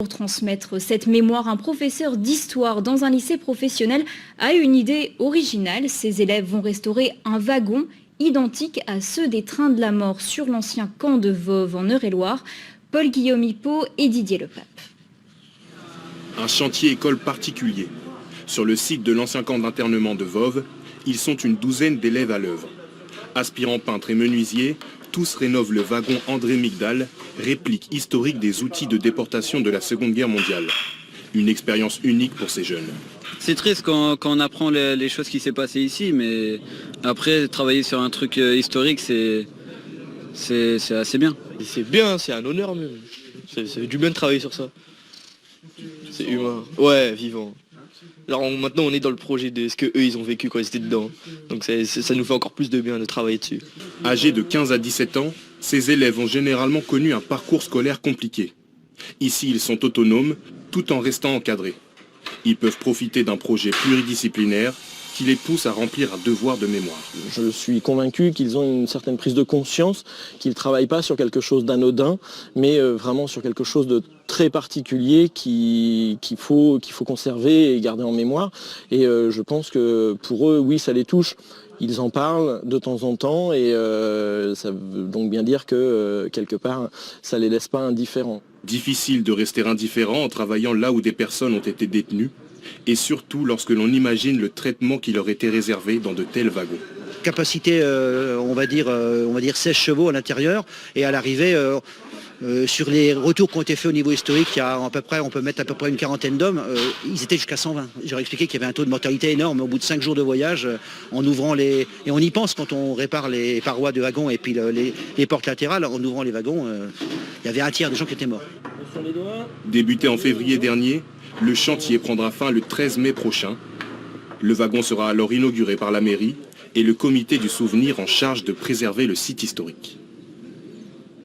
Pour transmettre cette mémoire, un professeur d'histoire dans un lycée professionnel a eu une idée originale. Ses élèves vont restaurer un wagon identique à ceux des trains de la mort sur l'ancien camp de Voves en Eure-et-Loire. Paul-Guillaume Hippo et Didier Lepape. Un chantier école particulier. Sur le site de l'ancien camp d'internement de Voves, ils sont une douzaine d'élèves à l'œuvre. Aspirants peintres et menuisiers, tous rénovent le wagon André Migdal, réplique historique des outils de déportation de la Seconde Guerre mondiale. Une expérience unique pour ces jeunes. C'est triste quand on apprend les choses qui s'est passées ici, mais après, travailler sur un truc historique, c'est assez bien. C'est bien, c'est un honneur même. Ça fait du bien de travailler sur ça. C'est humain. Ouais, vivant. Alors maintenant on est dans le projet de ce qu'eux ils ont vécu quand ils étaient dedans. Donc ça nous fait encore plus de bien de travailler dessus. Âgés de 15 à 17 ans, ces élèves ont généralement connu un parcours scolaire compliqué. Ici ils sont autonomes tout en restant encadrés. Ils peuvent profiter d'un projet pluridisciplinaire qui les pousse à remplir un devoir de mémoire. Je suis convaincu qu'ils ont une certaine prise de conscience, qu'ils ne travaillent pas sur quelque chose d'anodin, mais vraiment sur quelque chose de très particulier qu'il faut conserver et garder en mémoire. Et je pense que pour eux, oui, ça les touche. Ils en parlent de temps en temps et ça veut donc bien dire que quelque part, ça ne les laisse pas indifférents. Difficile de rester indifférent en travaillant là où des personnes ont été détenues, et surtout lorsque l'on imagine le traitement qui leur était réservé dans de tels wagons. Capacité, on va dire 16 chevaux à l'intérieur, et à l'arrivée, sur les retours qui ont été faits au niveau historique, il y a à peu près, on peut mettre à peu près une quarantaine d'hommes, ils étaient jusqu'à 120. J'aurais expliqué qu'il y avait un taux de mortalité énorme au bout de 5 jours de voyage, en ouvrant et on y pense quand on répare les parois de wagons et puis les portes latérales, en ouvrant les wagons, il y avait un tiers des gens qui étaient morts. Débuté en février dernier, le chantier prendra fin le 13 mai prochain. Le wagon sera alors inauguré par la mairie et le comité du souvenir en charge de préserver le site historique.